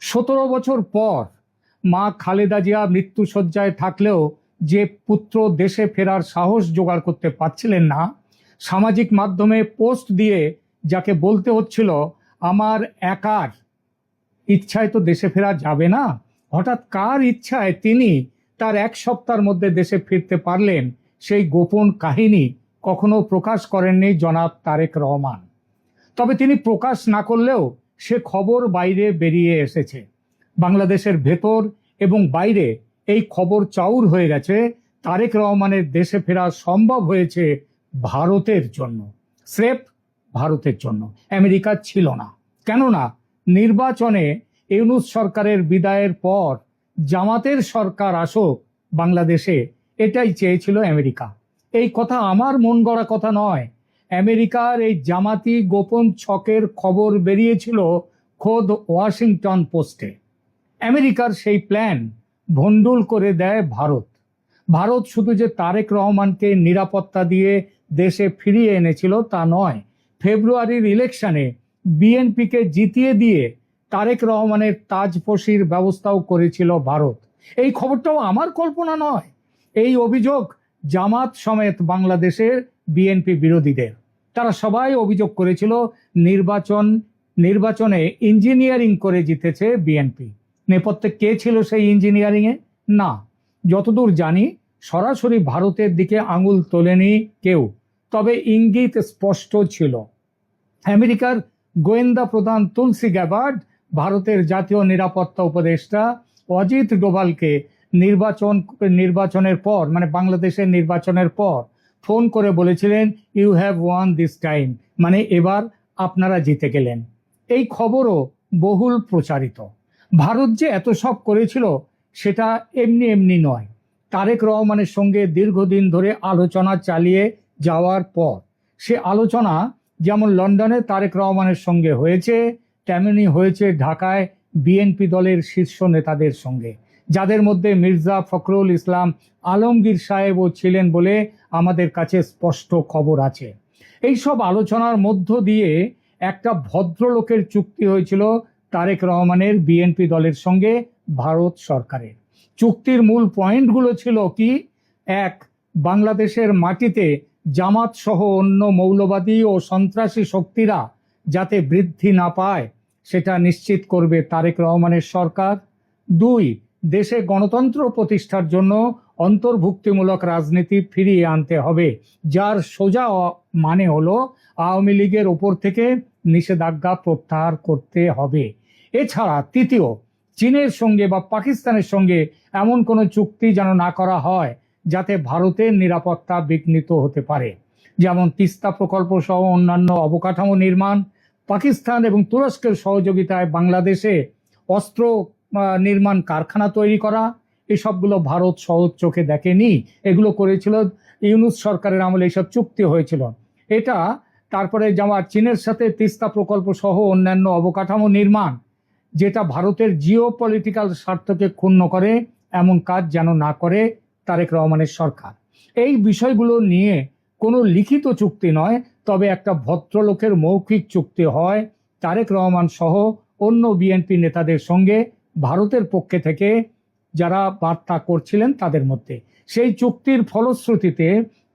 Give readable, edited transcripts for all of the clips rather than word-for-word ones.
17 বছর পর মা খালেদা জিয়া মৃত্যুশয্যায় থাকলেও যে পুত্র দেশে ফেরার সাহস জোগাড় করতে পারছিলেন না, সামাজিক মাধ্যমে পোস্ট দিয়ে যাকে বলতে হচ্ছিল আমার একার ইচ্ছায় তো দেশে ফেরা যাবে না, হঠাৎ কার ইচ্ছায় তিনি তার 1 সপ্তাহের মধ্যে দেশে ফিরতে পারলেন, সেই গোপন কাহিনী কখনো প্রকাশ করেননি জনাব তারেক রহমান। তবে তিনি প্রকাশ না করলেও সে খবর বাইরে বেরিয়ে এসেছে। বাংলাদেশের ভেতর এবং বাইরে এই খবর চাউর হয়ে গেছে। তারেক রহমানের দেশে ফেরা সম্ভব হয়েছে ভারতের জন্য, স্রেফ ভারতের জন্য। আমেরিকা ছিল না। কেননা নির্বাচনে ইউনূস সরকারের বিদায়ের পর জামাতের সরকার আসুক বাংলাদেশে, এটাই চেয়েছিল আমেরিকা। এই কথা আমার মন গড়া কথা নয়। আমেরিকার এই জামাতি গোপন ছকের খবর বেরিয়েছিল খোদ ওয়াশিংটন পোস্টে। আমেরিকার সেই প্ল্যান ভণ্ডুল করে দেয় ভারত। ভারত শুধু যে তারেক রহমানকে নিরাপত্তা দিয়ে দেশে ফিরিয়ে এনেছিল তা নয়, ফেব্রুয়ারির ইলেকশনে বিএনপিকে জিতিয়ে দিয়ে তারেক রহমানের তাজপোশির ব্যবস্থাও করেছিল ভারত। এই খবরটাও আমার কল্পনা নয়। এই অভিযোগ জামাত সমেত বাংলাদেশের বিএনপি বিরোধীদের। তারা সবাই অভিযোগ করেছিল নির্বাচনে ইঞ্জিনিয়ারিং করে জিতেছে বিএনপি। নেপথ্যে কে ছিল সেই ইঞ্জিনিয়ারিংয়ে? না, যতদূর জানি সরাসরি ভারতের দিকে আঙুল তোলেনি কেউ, তবে ইঙ্গিত স্পষ্ট ছিল। আমেরিকার গোয়েন্দা প্রধান তুলসি গ্যাবার্ড ভারতের জাতীয় নিরাপত্তা উপদেষ্টা অজিত ডোভালকে নির্বাচনের পর, মানে বাংলাদেশের নির্বাচনের পর ফোন করে বলেছিলেন, you have won this time, মানে এবার আপনারা জিতে গেলেন। এই খবরও বহুল প্রচারিত। ভারত যে এত সব করেছিল সেটা এমনি এমনি নয়। তারেক রহমানের সঙ্গে দীর্ঘদিন ধরে আলোচনা চালিয়ে যাওয়ার পর, সে আলোচনা যেমন লন্ডনে তারেক রহমানের সঙ্গে হয়েছে, তেমনি হয়েছে ঢাকায় বিএনপি দলের শীর্ষ নেতাদের সঙ্গে, যাদের মধ্যে মির্জা ফখরুল ইসলাম আলমগীর সাহেবও ছিলেন বলে আমাদের কাছে স্পষ্ট খবর আছে। এই সব আলোচনার মধ্য দিয়ে একটা ভদ্রলোকের চুক্তি হয়েছিল তারেক রহমানের বিএনপি দলের সঙ্গে ভারত সরকারের। চুক্তির মূল পয়েন্টগুলো ছিল কি? এক, বাংলাদেশের মাটিতে জামাত সহ অন্য মৌলবাদী ও সন্ত্রাসী শক্তিরা যাতে বৃদ্ধি না পায় সেটা নিশ্চিত করবে তারেক রহমানের সরকার। 2, দেশে গণতন্ত্র প্রতিষ্ঠার জন্য অন্তর্ভুক্তিমূলক রাজনীতি ফিরিয়ে আনতে হবে, যার সোজা মানে হলো আওয়ামী লীগের ওপর থেকে নিষেধাজ্ঞা প্রত্যাহার করতে হবে। এছাড়া 3, চীনের সঙ্গে বা পাকিস্তানের সঙ্গে এমন কোনো চুক্তি যেন না করা হয় যাতে ভারতের নিরাপত্তা বিঘ্নিত হতে পারে, যেমন তিস্তা প্রকল্প সহ অন্যান্য অবকাঠামো নির্মাণ, পাকিস্তান এবং তুরস্কের সহযোগিতায় বাংলাদেশে অস্ত্র নির্মাণ কারখানা তৈরি করা। এসবগুলো ভারত সহজ চোখে দেখেনি, এগুলো করেছিল ইউনূস সরকারের আমলে, এইসব চুক্তি হয়েছিল। এটা তারপরে যেমন চীনের সাথে তিস্তা প্রকল্প সহ অন্যান্য অবকাঠামো নির্মাণ, যেটা ভারতের জিও পলিটিক্যাল স্বার্থকে ক্ষুণ্ণ করে, এমন কাজ যেন না করে তারেক রহমানের সরকার। এই বিষয়গুলো নিয়ে কোনো লিখিত চুক্তি নয়, তবে একটা ভদ্রলোকের মৌখিক চুক্তি হয় তারেক রহমান সহ অন্য বিএনপি নেতাদের সঙ্গে ভারতের পক্ষে থেকে যারা বার্তা করছিলেন তাদের মধ্যে। সেই চুক্তির ফলশ্রুতিতে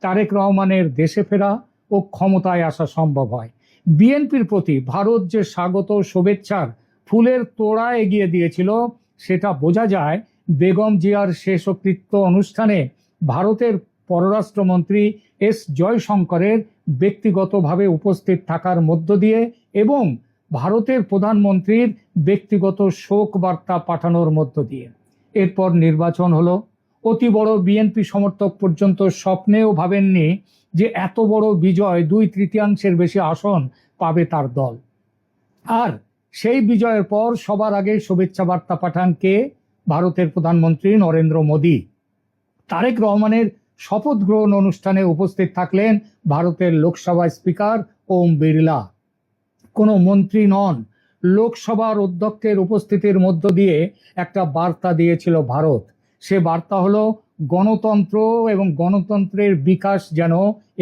তারেক রহমানের দেশে ফেরা ও ক্ষমতায় আসা সম্ভব হয়। বিএনপির প্রতি ভারত যে স্বাগত শুভেচ্ছার ফুলের তোড়া এগিয়ে দিয়েছিল সেটা বোঝা যায় বেগম জিয়ার শেষকৃত্য অনুষ্ঠানে ভারতের পররাষ্ট্রমন্ত্রী এস জয়শঙ্করের ব্যক্তিগতভাবে উপস্থিত থাকার মধ্য দিয়ে এবং ভারতের প্রধানমন্ত্রীর ব্যক্তিগত শোক বার্তা পাঠানোর মধ্য দিয়ে। এরপর নির্বাচন হলো। অতি বড় বিএনপি সমর্থক পর্যন্ত স্বপ্নেও ভাবেননি যে এত বড় বিজয়, 2/3 বেশি আসন পাবে তার দল। আর সেই বিজয়ের পর সবার আগে শুভেচ্ছা বার্তা পাঠান কে? ভারতের প্রধানমন্ত্রী নরেন্দ্র মোদী। তারেক রহমানের শপথ গ্রহণ অনুষ্ঠানে উপস্থিত থাকলেন ভারতের লোকসভা স্পিকার ওম বিড়লা। কোনো মন্ত্রী নন, লোকসভার অধ্যক্ষের উপস্থিতির মধ্য দিয়ে একটা বার্তা দিয়েছিল ভারত। সে বার্তা হলো গণতন্ত্র এবং গণতন্ত্রের বিকাশ যেন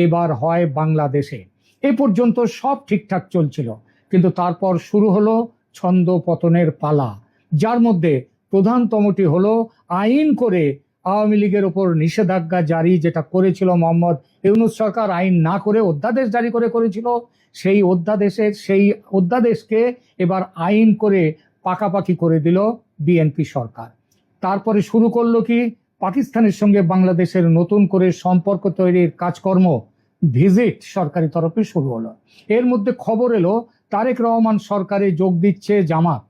এবার হয় বাংলাদেশে। এ পর্যন্ত সব ঠিকঠাক চলছিল, কিন্তু তারপর শুরু হলো ছন্দ পতনের পালা। যার মধ্যে প্রধানতমটি হলো আইন করে আওয়ামী লীগের ওপর নিষেধাজ্ঞা জারি, যেটা করেছিল মোহাম্মদ ইউনূস সরকার, আইন না করে অধ্যাদেশ জারি করেছিল। সেই অধ্যাদেশকে এবার আইন করে পাকাপাকি করে দিল বিএনপি সরকার। তারপরে শুরু করলো কি, পাকিস্তানের সঙ্গে বাংলাদেশের নতুন করে সম্পর্ক তৈরির কাজকর্ম, ভিজিট সরকারি তরফে শুরু হলো। এর মধ্যে খবর এলো তারেক রহমান সরকারে যোগ দিচ্ছে জামাত,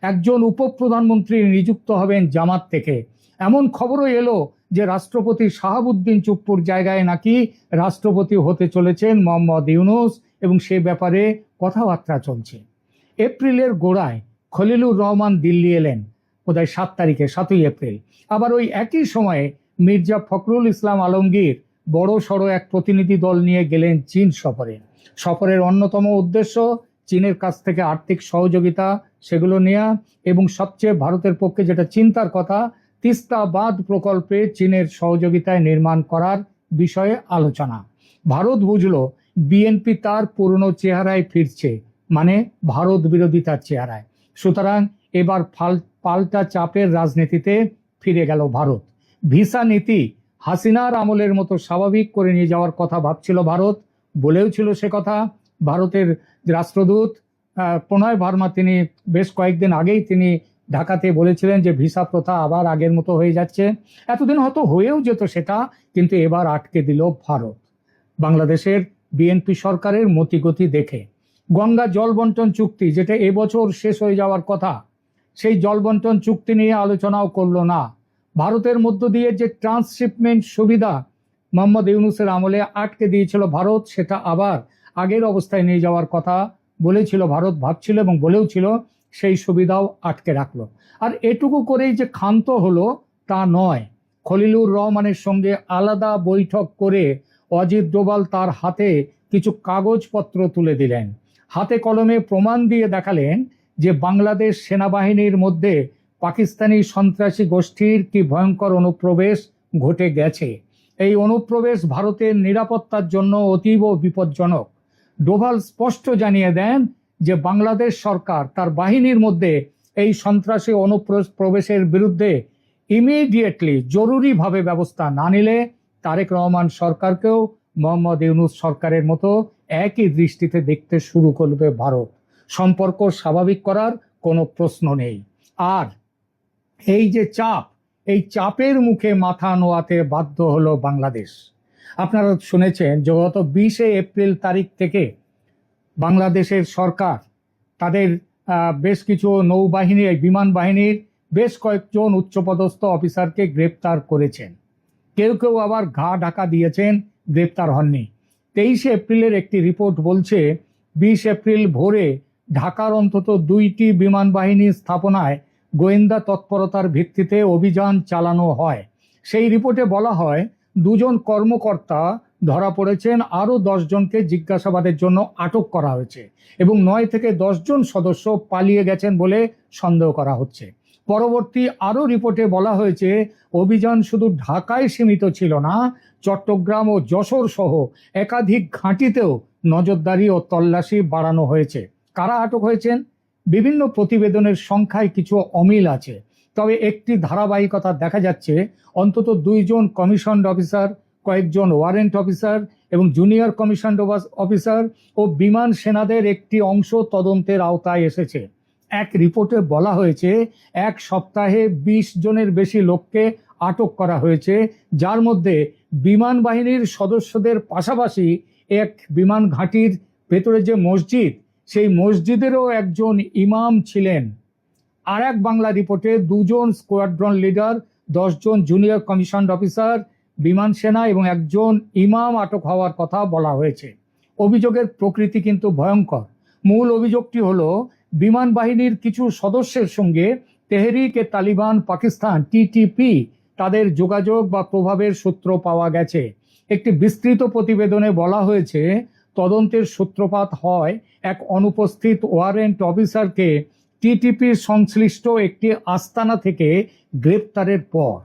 একজন উপপ্রধানমন্ত্রী নিযুক্ত হবেন জামাত থেকে। এমন খবরও এলো যে রাষ্ট্রপতি শাহাবুদ্দিন চুপ্পুর জায়গায় নাকি রাষ্ট্রপতি হতে চলেছেন মোহাম্মদ ইউনূস, এবং সে ব্যাপারে কথাবার্তা চলছে। এপ্রিলের গোড়ায় খলিলুর রহমান দিল্লি এলেন, বোধহয় 7 এপ্রিল। আবার ওই একই সময়ে মির্জা ফখরুল ইসলাম আলমগীর বড় সড়ো এক প্রতিনিধি দল নিয়ে গেলেন চীন সফরে। সফরের অন্যতম উদ্দেশ্য চীনের কাছ থেকে আর্থিক সহযোগিতা সেগুলো নেওয়া, এবং সবচেয়ে ভারতের পক্ষে যেটা চিন্তার কথা, তিস্তা বাঁধ প্রকল্পে চীনের সহযোগিতায় নির্মাণ করার বিষয়ে আলোচনা। ভারত বুঝলো বিএনপি তার পুরনো চেহারায় ফিরছে, মানে ভারত বিরোধিতার চেহারায়। সুতরাং এবার পাল্টা চাপের রাজনীতিতে ফিরে গেল ভারত। ভিসা নীতি হাসিনার আমলের মতো স্বাভাবিক করে নিয়ে যাওয়ার কথা ভাবছিল ভারত, বলেও ছিল সে কথা। ভারতের রাষ্ট্রদূত প্রণয় ভার্মা, তিনি বেশ কয়েকদিন আগেই তিনি ঢাকাতে বলেছিলেন যে ভিসা প্রথা আবার আগের মতো হয়ে যাচ্ছে। এতদিন হয়তো হয়েও যেত সেটা, কিন্তু এবার আটকে দিল ভারত বাংলাদেশের বিএনপি সরকারের মতিগতি দেখে। গঙ্গা জল বন্টন চুক্তি, যেটা এবছর শেষ হয়ে যাওয়ার কথা, সেই জল বন্টন চুক্তি নিয়ে আলোচনাও করলো না। ভারতের মধ্য দিয়ে যে ট্রান্সশিপমেন্ট সুবিধা মোহাম্মদ ইউনূসের আমলে আটকে দিয়েছিল ভারত, সেটা আবার আগের অবস্থায় নিয়ে যাওয়ার কথা বলেছিল ভারত, ভাবছিল এবং বলেও ছিল, সেই সুবিধাও আটকে রাখলো। আর এটুকু করেই যে ক্ষান্ত হলো তা নয়, খলিলুর রহমানের সঙ্গে আলাদা বৈঠক করে অজিত ডোভাল তার হাতে কিছু কাগজপত্র তুলে দিলেন। হাতে কলমে প্রমাণ দিয়ে দেখালেন যে বাংলাদেশ সেনাবাহিনীর মধ্যে পাকিস্তানি সন্ত্রাসী গোষ্ঠীর কি ভয়ঙ্কর অনুপ্রবেশ ঘটে গেছে। এই অনুপ্রবেশ ভারতের নিরাপত্তার জন্য অতীব বিপজ্জনক। ডোভাল স্পষ্ট জানিয়ে দেন যে বাংলাদেশ সরকার তার বাহিনীর মধ্যে এই সন্ত্রাসী অনুপ্রবেশের বিরুদ্ধে ইমিডিয়েটলি জরুরিভাবে ব্যবস্থা না নিলে তারেক রহমান সরকারকেও মোহাম্মদ ইউনূস সরকারের মতো একই দৃষ্টিতে দেখতে শুরু করবে ভারত। সম্পর্ক স্বাভাবিক করার কোনো প্রশ্ন নেই। আর এই যে চাপ, এই চাপের মুখে মাথা নোয়াতে বাধ্য হলো বাংলাদেশ। আপনারা শুনেছেন যে গত 20 এপ্রিল তারিখ থেকে বাংলাদেশের সরকার তাদের বেশ কিছু নৌবাহিনী, বিমান বাহিনীর বেশ কয়েকজন উচ্চপদস্থ অফিসারকে গ্রেপ্তার করেছেন। কেউ কেউ আবার ঘা ঢাকা দিয়েছেন, গ্রেপ্তার হননি। 23 এপ্রিলের একটি রিপোর্ট বলছে 20 এপ্রিল ভোরে ঢাকার অন্তত 2টি বিমান বাহিনী স্থাপনায় গোয়েন্দা তৎপরতার ভিত্তিতে অভিযান চালানো হয়। সেই রিপোর্টে বলা হয় 2 জন কর্মকর্তা ধরা পড়েছেন, আরও 10 জনকে জিজ্ঞাসাবাদের জন্য আটক করা হয়েছে, এবং 9 থেকে 10 জন সদস্য পালিয়ে গেছেন বলে সন্দেহ করা হচ্ছে। পরবর্তী আরও রিপোর্টে বলা হয়েছে অভিযান শুধু ঢাকায় সীমিত ছিল না, চট্টগ্রাম ও যশোর সহ একাধিক ঘাঁটিতেও নজরদারি ও তল্লাশি বাড়ানো হয়েছে। কারা আটক হয়েছেন? বিভিন্ন প্রতিবেদনের সংখ্যায় কিছু অমিল আছে, তবে একটি ধারাবাহিকতা দেখা যাচ্ছে। অন্তত 2 জন কমিশনড অফিসার, কয়েকজন ওয়ারেন্ট অফিসার এবং জুনিয়র কমিশনড অফিসার ও বিমান সেনাদের একটি অংশ তদন্তের আওতায় এসেছে। এক রিপোর্টে বলা হয়েছে 1 সপ্তাহে 20 জনের বেশি লোককে আটক করা হয়েছে, যার মধ্যে বিমান বাহিনীর সদস্যদের পাশাপাশি এক বিমান ঘাঁটির ভেতরে যে মসজিদ, সেই মসজিদেরও একজন ইমাম ছিলেন। আর এক বাংলা রিপোর্টে 2 জন স্কোয়াড্রন লিডার, 10 জন জুনিয়র কমিশনড অফিসার, বিমান সেনা এবং একজন ইমাম আটক হওয়ার কথা বলা হয়েছে। অভিযোগের প্রকৃতি কিন্তু ভয়ঙ্কর। মূল অভিযোগটি হলো বিমান বাহিনীর কিছু সদস্যের সঙ্গে তেহরিক-ই-তালিবান পাকিস্তান টিটিপি তাদের যোগাযোগ বা প্রভাবের সূত্র পাওয়া গেছে। একটি বিস্তৃত প্রতিবেদনে বলা হয়েছে তদন্তের সূত্রপাত হয় এক অনুপস্থিত ওয়ারেন্ট অফিসারকে টিটিপির সংশ্লিষ্ট একটি আস্তানা থেকে গ্রেপ্তারের পর,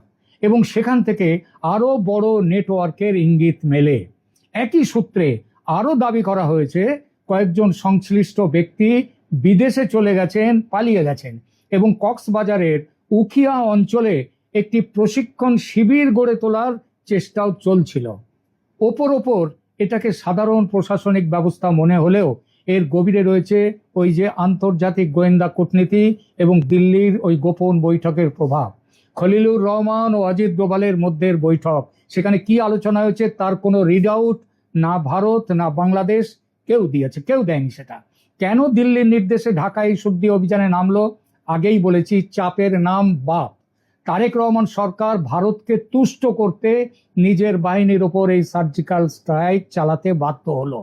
এবং সেখান থেকে আরও বড় নেটওয়ার্কের ইঙ্গিত মেলে। একই সূত্রে আরও দাবি করা হয়েছে কয়েকজন সংশ্লিষ্ট ব্যক্তি বিদেশে চলে গেছেন, পালিয়ে গেছেন, এবং কক্সবাজারের উখিয়া অঞ্চলে একটি প্রশিক্ষণ শিবির গড়ে তোলার চেষ্টাও চলছিল। ওপর এটাকে সাধারণ প্রশাসনিক ব্যবস্থা মনে হলেও এর গভীরে রয়েছে ওই যে আন্তর্জাতিক গোয়েন্দা কূটনীতি এবং দিল্লির ওই গোপন বৈঠকের প্রভাব। খলিলুর রহমান ও অজিত ডোভালের মধ্যের বৈঠক, সেখানে কি আলোচনা হয়েছে তার কোনো রিড আউট না ভারত না বাংলাদেশ কেউ দিয়েছে, কেউ দেয়নি সেটা। কেন দিল্লির নির্দেশে ঢাকা এই শুদ্ধি অভিযানে নামলো? আগেই বলেছি, চাপের নাম বাপ। তারেক রহমান সরকার ভারতকে তুষ্ট করতে নিজের বাহিনীর ওপর এই সার্জিক্যাল স্ট্রাইক চালাতে বাধ্য হলো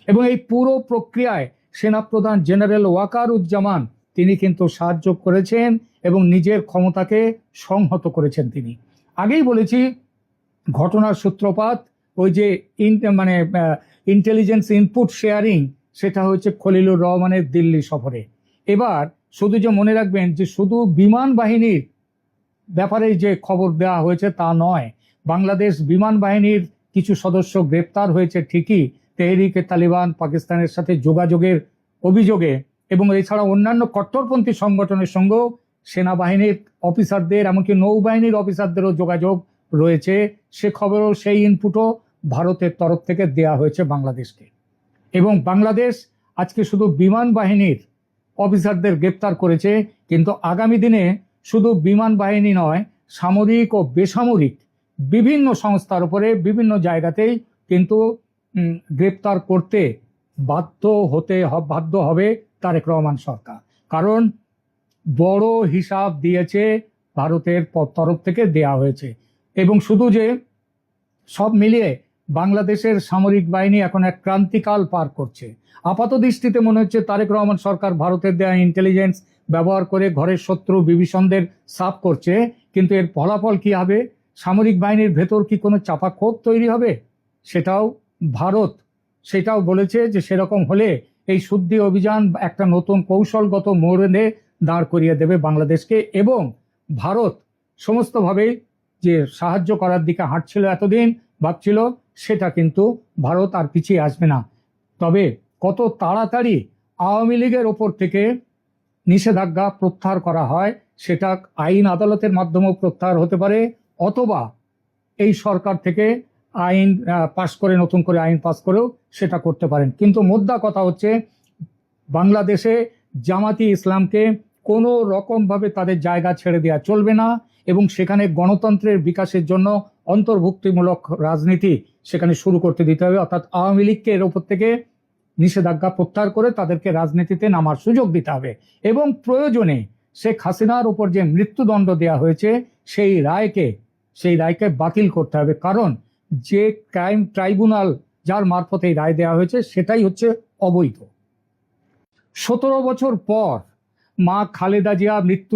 এবং এই পুরো প্রক্রিয়ায় সেনাপ্রধান জেনারেল ওয়াকারুজ্জামান তিনি কিন্তু সাহায্য করেছেন এবং নিজের ক্ষমতাকে সংহত করেছেন। তিনি আগেই বলেছি, ঘটনার সূত্রপাত ওই যে ইন্টেলিজেন্স ইনপুট শেয়ারিং, সেটা হচ্ছে খলিলুর রহমানের দিল্লি সফরে। এবার শুধু যে মনে রাখবেন যে শুধু বিমান বাহিনীর ব্যাপারে যে খবর দেওয়া হয়েছে তা নয়, বাংলাদেশ বিমান বাহিনীর কিছু সদস্য গ্রেপ্তার হয়েছে ঠিকই তেহরিকে তালিবান পাকিস্তানের সাথে যোগাযোগের অভিযোগে, এবং এছাড়া অন্যান্য কট্টরপন্থী সংগঠনের সঙ্গেও সেনাবাহিনীর অফিসারদের এমনকি নৌবাহিনীর অফিসারদেরও যোগাযোগ রয়েছে। সে খবরও, সেই ইনপুটও ভারতের তরফ থেকে দেয়া হয়েছে বাংলাদেশকে। এবং বাংলাদেশ আজকে শুধু বিমান বাহিনীর অফিসারদের গ্রেপ্তার করেছে, কিন্তু আগামী দিনে শুধু বিমান বাহিনী নয়, সামরিক ও বেসামরিক বিভিন্ন সংস্থার উপরে বিভিন্ন জায়গাতেই কিন্তু গ্রেপ্তার করতে বাধ্য হবে তারেক রহমান সরকার। কারণ বড় হিসাব দিয়েছে ভারতের তরফ থেকে দেয়া হয়েছে। এবং শুধু যে সব মিলিয়ে বাংলাদেশের সামরিক বাহিনী এখন এক ক্রান্তিকাল পার করছে। আপাত দৃষ্টিতে মনে হচ্ছে তারেক রহমান সরকার ভারতের দেওয়া ইন্টেলিজেন্স ব্যবহার করে ঘরের শত্রু বিভীষণদের সাফ করছে, কিন্তু এর ফলাফল কি হবে? সামরিক বাহিনীর ভেতর কি কোনো চাপা ক্ষোভ তৈরি হবে? সেটাও বলেছে যে সেরকম হলে এই শুদ্ধি অভিযান একটা নতুন কৌশলগত মোড়ে দাঁড় করিয়ে দেবে বাংলাদেশকে, এবং ভারত সমস্তভাবে যে সাহায্য করার দিকে হাঁটছিল এতদিন, ভাবছিল, সেটা কিন্তু ভারত আর পিছিয়ে আসবে না। তবে কত তাড়াতাড়ি আওয়ামী লীগের ওপর থেকে নিষেধাজ্ঞা প্রত্যাহার করা হয় সেটা আইন আদালতের মাধ্যমেও প্রত্যাহার হতে পারে, অথবা এই সরকার থেকে আইন পাশ করে, নতুন করে আইন পাশ করেও সেটা করতে পারেন। কিন্তু মোদ্দা কথা হচ্ছে, বাংলাদেশে জামাতি ইসলামকে কোনো রকমভাবে তাদের জায়গা ছেড়ে দেওয়া চলবে না, এবং সেখানে গণতন্ত্রের বিকাশের জন্য অন্তর্ভুক্তিমূলক রাজনীতি সেখানে শুরু করতে দিতে হবে। অর্থাৎ আওয়ামী লীগকে এর ওপর থেকে নিষেধাজ্ঞা প্রত্যাহার করে তাদেরকে রাজনীতিতে নামার সুযোগ দিতে হবে, এবং প্রয়োজনে শেখ হাসিনার উপর যে মৃত্যুদণ্ড দেওয়া হয়েছে সেই রায়কে বাতিল করতে হবে। কারণ যে ক্রাইম ট্রাইব্যুনাল যার মারফতে এই রায় দেওয়া হয়েছে সেটাই হচ্ছে অবৈধ। 17 বছর পর মা খালেদা জিয়া মৃত্যু